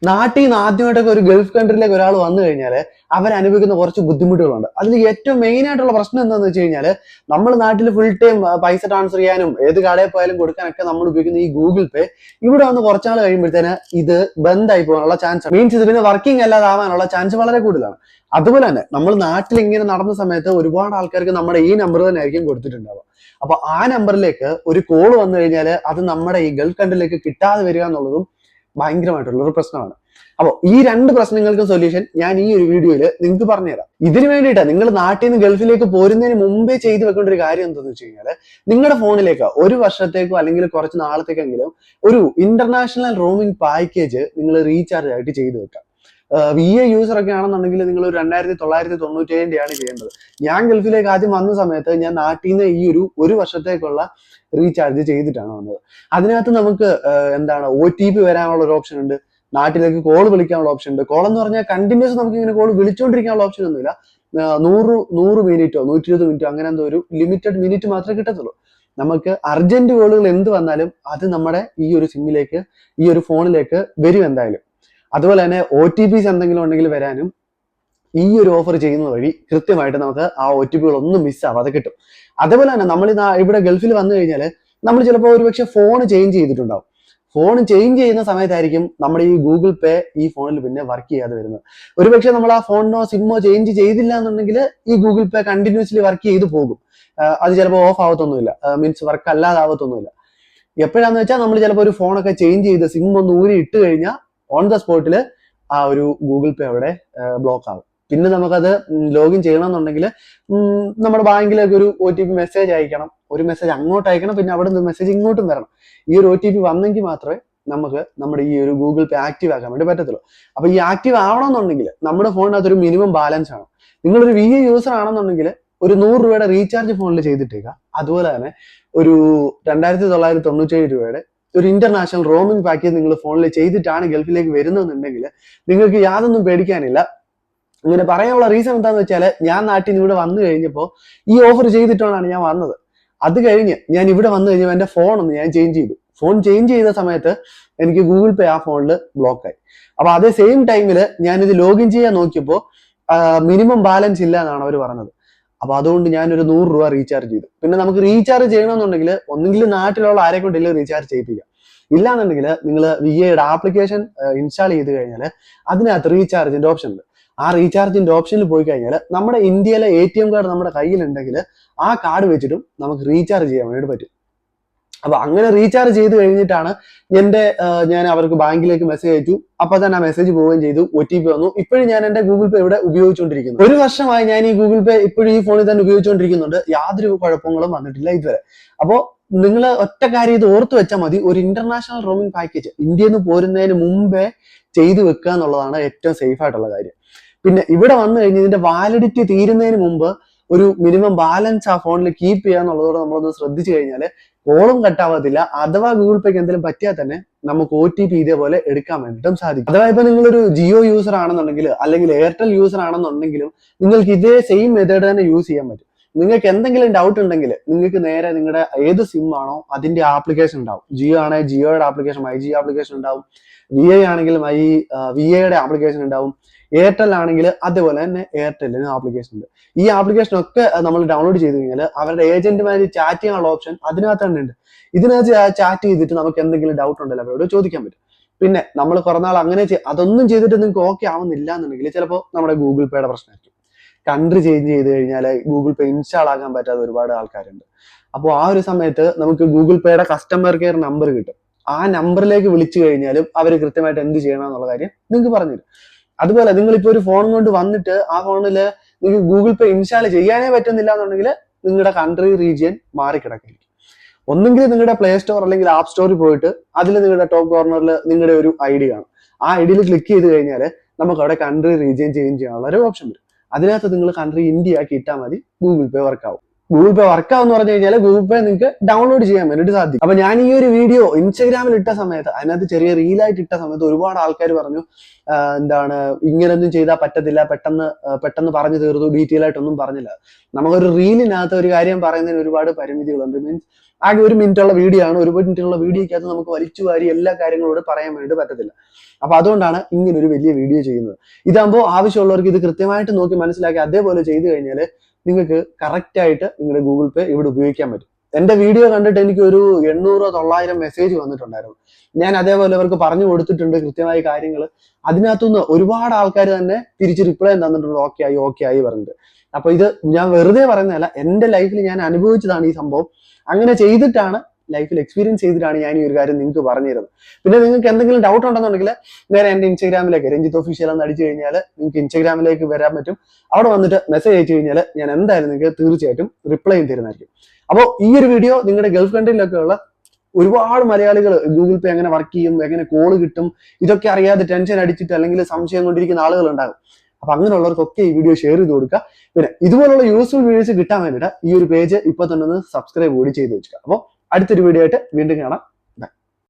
നാട്ടിൽ നിന്ന് ആദ്യമായിട്ടൊക്കെ ഒരു ഗൾഫ് കൺട്രിയിലേക്ക് ഒരാൾ വന്നു കഴിഞ്ഞാൽ അവരനുഭവിക്കുന്ന കുറച്ച് ബുദ്ധിമുട്ടുകളുണ്ട്. അതിൽ ഏറ്റവും മെയിൻ ആയിട്ടുള്ള പ്രശ്നം എന്താണെന്ന് വെച്ച് കഴിഞ്ഞാൽ, നമ്മൾ നാട്ടിൽ ഫുൾ ടൈം പൈസ ട്രാൻസ്ഫർ ചെയ്യാനും ഏത് കടയിൽ പോയാലും കൊടുക്കാനൊക്കെ നമ്മൾ ഉപയോഗിക്കുന്ന ഈ ഗൂഗിൾ പേ ഇവിടെ വന്ന് കുറച്ചാൾ കഴിയുമ്പോഴത്തേന് ഇത് ബന്ധായി പോകാനുള്ള ചാൻസ്, മീൻസ് ഇത് പിന്നെ വർക്കിംഗ് അല്ലാതാവാനുള്ള ചാൻസ് വളരെ കൂടുതലാണ്. അതുപോലെ തന്നെ നമ്മൾ നാട്ടിൽ ഇങ്ങനെ നടന്ന സമയത്ത് ഒരുപാട് ആൾക്കാർക്ക് നമ്മുടെ ഈ നമ്പർ തന്നെ ആയിരിക്കും കൊടുത്തിട്ടുണ്ടാവുക. അപ്പൊ ആ നമ്പറിലേക്ക് ഒരു കോൾ വന്നു കഴിഞ്ഞാൽ അത് നമ്മുടെ ഈ ഗൾഫ് കൺട്രിയിലേക്ക് കിട്ടാതെ വരിക എന്നുള്ളതും ഭയങ്കരമായിട്ടുള്ള ഒരു പ്രശ്നമാണ്. അപ്പോൾ ഈ രണ്ട് പ്രശ്നങ്ങൾക്ക് സൊല്യൂഷൻ ഞാൻ ഈ ഒരു വീഡിയോയിൽ നിങ്ങൾക്ക് പറഞ്ഞുതരാം. ഇതിനു വേണ്ടിയിട്ട് നിങ്ങൾ നാട്ടിൽ നിന്ന് ഗൾഫിലേക്ക് പോരുന്നതിന് മുമ്പേ ചെയ്തു വെക്കേണ്ട ഒരു കാര്യം എന്താണെന്ന് വെച്ച് കഴിഞ്ഞാൽ, നിങ്ങളുടെ ഫോണിലേക്ക് ഒരു വർഷത്തേക്കോ അല്ലെങ്കിൽ കുറച്ച് നാളത്തേക്കെങ്കിലും ഒരു ഇന്റർനാഷണൽ റോമിംഗ് പാക്കേജ് നിങ്ങൾ റീചാർജ് ആയിട്ട് ചെയ്തു വെക്കാം. VA യൂസർ ഒക്കെ ആണെന്നുണ്ടെങ്കിൽ നിങ്ങൾ ഒരു 2997 ചെയ്യേണ്ടത്. ഞാൻ ഗൾഫിലേക്ക് ആദ്യം വന്ന സമയത്ത് ഞാൻ നാട്ടിൽ നിന്ന് ഈ ഒരു വർഷത്തേക്കുള്ള റീചാർജ് ചെയ്തിട്ടാണ് വന്നത്. അതിനകത്ത് നമുക്ക് OTP വരാനുള്ള ഒരു ഓപ്ഷൻ ഉണ്ട്, നാട്ടിലേക്ക് കോൾ വിളിക്കാനുള്ള ഓപ്ഷൻ ഉണ്ട്. കോൾ എന്ന് പറഞ്ഞാൽ കണ്ടിന്യൂസ് നമുക്ക് ഇങ്ങനെ കോൾ വിളിച്ചുകൊണ്ടിരിക്കാനുള്ള ഓപ്ഷൻ ഒന്നുമില്ല. 100 മിനിറ്റോ 120 മിനിറ്റോ അങ്ങനെ എന്തോ ഒരു ലിമിറ്റഡ് മിനിറ്റ് മാത്രമേ കിട്ടത്തുള്ളൂ. നമുക്ക് അർജന്റ് കോളുകൾ എന്ത് വന്നാലും അത് നമ്മുടെ ഈ ഒരു സിമ്മിലേക്ക്, ഈ ഒരു ഫോണിലേക്ക് വരും എന്തായാലും. അതുപോലെ തന്നെ OTPs എന്തെങ്കിലും ഉണ്ടെങ്കിൽ വരാനും ഈ ഒരു ഓഫർ ചെയ്യുന്നത് വഴി കൃത്യമായിട്ട് നമുക്ക് ആ OTPകളൊന്നും മിസ്സാവാതെ കിട്ടും. അതേപോലെ തന്നെ നമ്മൾ ഇവിടെ ഗൾഫിൽ വന്നു കഴിഞ്ഞാൽ നമ്മൾ ചിലപ്പോൾ ഒരുപക്ഷെ ഫോൺ ചേഞ്ച് ചെയ്തിട്ടുണ്ടാവും. ഫോൺ ചേഞ്ച് ചെയ്യുന്ന സമയത്തായിരിക്കും നമ്മുടെ ഈ ഗൂഗിൾ പേ ഈ ഫോണിൽ പിന്നെ വർക്ക് ചെയ്യാതെ വരുന്നത്. ഒരുപക്ഷെ നമ്മൾ ആ ഫോണിനോ സിമ്മോ ചേഞ്ച് ചെയ്തില്ല എന്നുണ്ടെങ്കിൽ ഈ ഗൂഗിൾ പേ കണ്ടിന്യൂസ്ലി വർക്ക് ചെയ്ത് പോകും. അത് ചിലപ്പോൾ ഓഫ് ആവത്തൊന്നുമില്ല, മീൻസ് വർക്ക് അല്ലാതാവത്തൊന്നുമില്ല. എപ്പോഴാന്ന് വെച്ചാൽ നമ്മൾ ചിലപ്പോൾ ഒരു ഫോണൊക്കെ ചേഞ്ച് ചെയ്ത് സിം ഒന്ന് ഊരി ഇട്ട് കഴിഞ്ഞാൽ ഓൺ ദ സ്പോട്ടിൽ ആ ഒരു ഗൂഗിൾ പേ അവിടെ ബ്ലോക്ക് ആകും. പിന്നെ നമുക്കത് ലോഗിൻ ചെയ്യണമെന്നുണ്ടെങ്കിൽ നമ്മുടെ ബാങ്കിലേക്ക് ഒരു OTP മെസ്സേജ് അയക്കണം, ഒരു മെസ്സേജ് അങ്ങോട്ട് അയക്കണം, പിന്നെ അവിടെ നിന്ന് മെസ്സേജ് ഇങ്ങോട്ടും വരണം. ഈ ഒരു OTP വന്നെങ്കിൽ മാത്രമേ നമുക്ക് നമ്മുടെ ഈ ഒരു ഗൂഗിൾ പേ ആക്റ്റീവ് ആക്കാൻ വേണ്ടി പറ്റത്തുള്ളൂ. അപ്പൊ ഈ ആക്റ്റീവ് ആവണമെന്നുണ്ടെങ്കിൽ നമ്മുടെ ഫോണിനകത്ത് ഒരു മിനിമം ബാലൻസ് ആണ്. നിങ്ങളൊരു VA യൂസർ ആണെന്നുണ്ടെങ്കിൽ ഒരു 100 രൂപയുടെ റീചാർജ് ഫോണിൽ ചെയ്തിട്ടേക്കുക. അതുപോലെ തന്നെ ഒരു 2997 ഒരു ഇന്റർനാഷണൽ റോമിംഗ് പാക്കേജ് നിങ്ങൾ ഫോണിൽ ചെയ്തിട്ടാണ് ഗൾഫിലേക്ക് വരുന്നതെന്നുണ്ടെങ്കിൽ നിങ്ങൾക്ക് യാതൊന്നും പേടിക്കാനില്ല. ഇങ്ങനെ പറയാനുള്ള റീസൺ എന്താണെന്ന് വെച്ചാൽ, ഞാൻ നാട്ടിൽ നിന്ന് ഇവിടെ വന്നു കഴിഞ്ഞപ്പോൾ ഈ ഓഫർ ചെയ്തിട്ടാണ് ഞാൻ വന്നത്. അത് കഴിഞ്ഞ് ഞാൻ ഇവിടെ വന്നു കഴിഞ്ഞപ്പോൾ എന്റെ ഫോൺ ഒന്ന് ഞാൻ ചേഞ്ച് ചെയ്തു. ഫോൺ ചേഞ്ച് ചെയ്ത സമയത്ത് എനിക്ക് ഗൂഗിൾ പേ ആ ഫോണിൽ ബ്ലോക്കായി. അപ്പൊ അതേ സെയിം ടൈമിൽ ഞാനിത് ലോഗിൻ ചെയ്യാൻ നോക്കിയപ്പോൾ മിനിമം ബാലൻസ് ഇല്ല എന്നാണ് അവർ പറഞ്ഞത്. അപ്പൊ അതുകൊണ്ട് ഞാനൊരു 100 രൂപ റീചാർജ് ചെയ്തു. പിന്നെ നമുക്ക് റീചാർജ് ചെയ്യണമെന്നുണ്ടെങ്കിൽ ഒന്നെങ്കിൽ നാട്ടിലുള്ള ആരെ കൊണ്ടെങ്കിലും റീചാർജ് ചെയ്യിപ്പിക്കാം, ഇല്ലാന്നുണ്ടെങ്കിൽ നിങ്ങൾ VAയുടെ ആപ്ലിക്കേഷൻ ഇൻസ്റ്റാൾ ചെയ്ത് കഴിഞ്ഞാൽ അതിനകത്ത് റീചാർജിന്റെ ഓപ്ഷൻ ഉണ്ട്. ആ റീചാർജിന്റെ ഓപ്ഷനിൽ പോയി കഴിഞ്ഞാൽ നമ്മുടെ ഇന്ത്യയിലെ ATM കാർഡ് നമ്മുടെ കയ്യിലുണ്ടെങ്കിൽ ആ കാർഡ് വെച്ചിട്ടും നമുക്ക് റീചാർജ് ചെയ്യാൻ വേണ്ടി പറ്റും. അപ്പൊ അങ്ങനെ റീചാർജ് ചെയ്ത് കഴിഞ്ഞിട്ടാണ് ഞാൻ അവർക്ക് ബാങ്കിലേക്ക് മെസ്സേജ് അയച്ചു. അപ്പൊ തന്നെ ആ മെസ്സേജ് പോവുകയും ചെയ്തു, OTP വന്നു. ഇപ്പോഴും ഞാൻ എന്റെ ഗൂഗിൾ പേ ഇവിടെ ഉപയോഗിച്ചുകൊണ്ടിരിക്കുന്നു. ഒരു വർഷമായി ഞാൻ ഈ ഗൂഗിൾ പേ ഇപ്പോഴും ഈ ഫോണിൽ തന്നെ ഉപയോഗിച്ചുകൊണ്ടിരിക്കുന്നുണ്ട്. യാതൊരു കുഴപ്പങ്ങളും വന്നിട്ടില്ല ഇതുവരെ. അപ്പോ നിങ്ങൾ ഒറ്റ കാര്യം ഇത് ഓർത്തു വെച്ചാൽ മതി, ഒരു ഇന്റർനാഷണൽ റോമിംഗ് പാക്കേജ് ഇന്ത്യയിൽ നിന്ന് പോരുന്നതിന് മുമ്പേ ചെയ്തു വെക്കുക എന്നുള്ളതാണ് ഏറ്റവും സേഫ് ആയിട്ടുള്ള കാര്യം. പിന്നെ ഇവിടെ വന്നു കഴിഞ്ഞ് ഇതിന്റെ വാലിഡിറ്റി തീരുന്നതിന് മുമ്പ് ഒരു മിനിമം ബാലൻസ് ആ ഫോണിൽ കീപ്പ് ചെയ്യുക എന്നുള്ളതോടെ നമ്മളൊന്ന് ശ്രദ്ധിച്ചു കഴിഞ്ഞാൽ കോളും കട്ടാവത്തില്ല. അഥവാ ഗൂഗിൾ പേക്ക് എന്തെങ്കിലും പറ്റിയാൽ തന്നെ നമുക്ക് OTP ഇതേപോലെ എടുക്കാൻ വേണ്ടിയിട്ടും സാധിക്കും. അഥവാ ഇപ്പൊ നിങ്ങളൊരു ജിയോ യൂസർ ആണെന്നുണ്ടെങ്കിൽ അല്ലെങ്കിൽ എയർടെൽ യൂസർ ആണെന്നുണ്ടെങ്കിലും നിങ്ങൾക്ക് ഇതേ സെയിം മെത്തേഡ് തന്നെ യൂസ് ചെയ്യാൻ പറ്റും. നിങ്ങൾക്ക് എന്തെങ്കിലും ഡൗട്ട് ഉണ്ടെങ്കിൽ നിങ്ങൾക്ക് നേരെ നിങ്ങളുടെ ഏത് സിം ആണോ അതിന്റെ ആപ്ലിക്കേഷൻ ഉണ്ടാവും. ജിയോ ആണെങ്കിൽ ജിയോയുടെ ആപ്ലിക്കേഷൻ, MyG ആപ്ലിക്കേഷൻ ഉണ്ടാവും. VA ആണെങ്കിൽ VAയുടെ ആപ്ലിക്കേഷൻ ഉണ്ടാവും. എയർടെൽ ആണെങ്കിൽ അതേപോലെ തന്നെ എയർടെല്ലിന് ആപ്ലിക്കേഷൻ ഉണ്ട്. ഈ ആപ്ലിക്കേഷൻ ഒക്കെ നമ്മൾ ഡൗൺലോഡ് ചെയ്ത് കഴിഞ്ഞാൽ അവരുടെ ഏജന്റുമാര് ചാറ്റ് ചെയ്യാനുള്ള ഓപ്ഷൻ അതിനകത്ത് തന്നെ ഉണ്ട്. ഇതിനകത്ത് ചാറ്റ് ചെയ്തിട്ട് നമുക്ക് എന്തെങ്കിലും ഡൗട്ട് ഉണ്ടല്ലോ അവരോട് ചോദിക്കാൻ പറ്റും. പിന്നെ നമ്മൾ കുറെ നാൾ അങ്ങനെ അതൊന്നും ചെയ്തിട്ട് നിങ്ങൾക്ക് ഓക്കെ ആവുന്നില്ല എന്നുണ്ടെങ്കിൽ ചിലപ്പോൾ നമ്മുടെ ഗൂഗിൾ പേയുടെ പ്രശ്നമായിരിക്കും. കൺട്രി ചേഞ്ച് ചെയ്ത് കഴിഞ്ഞാൽ ഗൂഗിൾ പേ ഇൻസ്റ്റാൾ ആക്കാൻ പറ്റാത്ത ഒരുപാട് ആൾക്കാരുണ്ട്. അപ്പോൾ ആ ഒരു സമയത്ത് നമുക്ക് ഗൂഗിൾ പേയുടെ കസ്റ്റമർ കെയർ നമ്പർ കിട്ടും. ആ നമ്പറിലേക്ക് വിളിച്ചു കഴിഞ്ഞാലും അവർ കൃത്യമായിട്ട് എന്ത് ചെയ്യണം എന്നുള്ള കാര്യം നിങ്ങൾക്ക് പറഞ്ഞുതരും. അതുപോലെ നിങ്ങളിപ്പോ ഒരു ഫോൺ കൊണ്ട് വന്നിട്ട് ആ ഫോണില് നിങ്ങൾക്ക് ഗൂഗിൾ പേ ഇൻസ്റ്റാൾ ചെയ്യാനേ പറ്റുന്നില്ല എന്നുണ്ടെങ്കിൽ നിങ്ങളുടെ കൺട്രി റീജിയൻ മാറിക്കിടക്കായിരിക്കും. ഒന്നെങ്കിൽ നിങ്ങളുടെ പ്ലേ സ്റ്റോർ അല്ലെങ്കിൽ ആപ്പ് സ്റ്റോറിൽ പോയിട്ട് അതിൽ നിങ്ങളുടെ ടോപ്പ് കോർണറിൽ നിങ്ങളുടെ ഒരു ID കാണും. ആ IDയിൽ ക്ലിക്ക് ചെയ്ത് കഴിഞ്ഞാൽ നമുക്ക് അവിടെ കൺട്രി റീജിയൻ ചേഞ്ച് ചെയ്യാനുള്ള ഒരു ഓപ്ഷൻ വരും. അതിനകത്ത് നിങ്ങൾ കൺട്രി ഇന്ത്യ ആക്കി ഇട്ടാൽ മതി, ഗൂഗിൾ പേ വർക്ക് ആവും. ഗൂഗിൾ പേ വർക്കാവെന്ന് പറഞ്ഞു കഴിഞ്ഞാൽ ഗൂഗിൾ പേ നിങ്ങൾക്ക് ഡൗൺലോഡ് ചെയ്യാൻ വേണ്ടിയിട്ട് സാധിക്കും. അപ്പൊ ഞാൻ ഈ ഒരു വീഡിയോ ഇൻസ്റ്റാഗ്രാമിൽ ഇട്ട സമയത്ത്, അതിനകത്ത് ചെറിയ റീലായിട്ട് ഇട്ട സമയത്ത് ഒരുപാട് ആൾക്കാർ പറഞ്ഞു ഇങ്ങനൊന്നും ചെയ്താൽ പറ്റത്തില്ല, പെട്ടെന്ന് പറഞ്ഞു തീർത്തു, ഡീറ്റെയിൽ ആയിട്ടൊന്നും പറഞ്ഞില്ല. നമുക്കൊരു റീലിനകത്ത് ഒരു കാര്യം പറയുന്നതിന് ഒരുപാട് പരിമിതികളുണ്ട്. മീൻസ് ആകെ 1 മിനിറ്റുള്ള വീഡിയോ ആണ്. 1 മിനിറ്റുള്ള വീഡിയോയ്ക്കകത്ത് നമുക്ക് വലിച്ചു വാരി എല്ലാ കാര്യങ്ങളോട് പറയാൻ വേണ്ടി പറ്റത്തില്ല. അപ്പൊ അതുകൊണ്ടാണ് ഇങ്ങനെ ഒരു വലിയ വീഡിയോ ചെയ്യുന്നത്. ഇതാകുമ്പോൾ ആവശ്യമുള്ളവർക്ക് ഇത് കൃത്യമായിട്ട് നോക്കി മനസ്സിലാക്കി അതേപോലെ ചെയ്തു കഴിഞ്ഞാൽ നിങ്ങൾക്ക് കറക്റ്റ് ആയിട്ട് നിങ്ങളുടെ ഗൂഗിൾ പേ ഇവിടെ ഉപയോഗിക്കാൻ പറ്റും. എന്റെ വീഡിയോ കണ്ടിട്ട് എനിക്ക് ഒരു 800-900 മെസ്സേജ് വന്നിട്ടുണ്ടായിരുന്നു. ഞാൻ അതേപോലെ അവർക്ക് പറഞ്ഞു കൊടുത്തിട്ടുണ്ട് കൃത്യമായ കാര്യങ്ങൾ. അതിനകത്തുനിന്ന് ഒരുപാട് ആൾക്കാർ തന്നെ തിരിച്ച് റിപ്ലൈ തന്നിട്ടുണ്ട്, ഓക്കെ ആയി പറഞ്ഞിട്ട്. അപ്പൊ ഇത് ഞാൻ വെറുതെ പറയുന്നതല്ല, എന്റെ ലൈഫിൽ ഞാൻ അനുഭവിച്ചതാണ് ഈ സംഭവം. അങ്ങനെ ചെയ്തിട്ടാണ്, ലൈഫിൽ എക്സ്പീരിയൻസ് ചെയ്തിട്ടാണ് ഞാൻ ഈ ഒരു കാര്യം നിങ്ങൾക്ക് പറഞ്ഞു തരുന്നത്. പിന്നെ നിങ്ങൾക്ക് എന്തെങ്കിലും ഡൗട്ട് ഉണ്ടെന്നുണ്ടെങ്കിൽ നേരെ എന്റെ ഇൻസ്റ്റാഗ്രാമിലേക്ക് രഞ്ജിത്ത് ഒഫീഷ്യൽ എന്ന് അടിച്ചു കഴിഞ്ഞാൽ നിങ്ങൾക്ക് ഇൻസ്റ്റാഗ്രാമിലേക്ക് വരാൻ പറ്റും. അവിടെ വന്നിട്ട് മെസ്സേജ് അയച്ചു കഴിഞ്ഞാൽ ഞാൻ എന്തായാലും നിങ്ങൾക്ക് തീർച്ചയായിട്ടും റിപ്ലൈ തരുന്നതായിരിക്കും. അപ്പോൾ ഈ ഒരു വീഡിയോ നിങ്ങളുടെ ഗൾഫ് കൺട്രിയിലൊക്കെ ഉള്ള ഒരുപാട് മലയാളികൾ ഗൂഗിൾ പേ എങ്ങനെ വർക്ക് ചെയ്യും, എങ്ങനെ കോള് കിട്ടും, ഇതൊക്കെ അറിയാതെ ടെൻഷൻ അടിച്ചിട്ട് അല്ലെങ്കിൽ സംശയം കൊണ്ടിരിക്കുന്ന ആളുകൾ ഉണ്ടാകും. അപ്പൊ അങ്ങനെയുള്ളവർക്കൊക്കെ ഈ വീഡിയോ ഷെയർ ചെയ്ത് കൊടുക്കുക. പിന്നെ ഇതുപോലുള്ള യൂസ്ഫുൾ വീഡിയോസ് കിട്ടാൻ വേണ്ടിയിട്ട് ഈ ഒരു പേജ് ഇപ്പൊ തന്നെ ഒന്ന് സബ്സ്ക്രൈബ് കൂടി ചെയ്ത് വെക്കുക. അപ്പോൾ അടുത്തൊരു വീഡിയോ ആയിട്ട് വീണ്ടും കാണാം.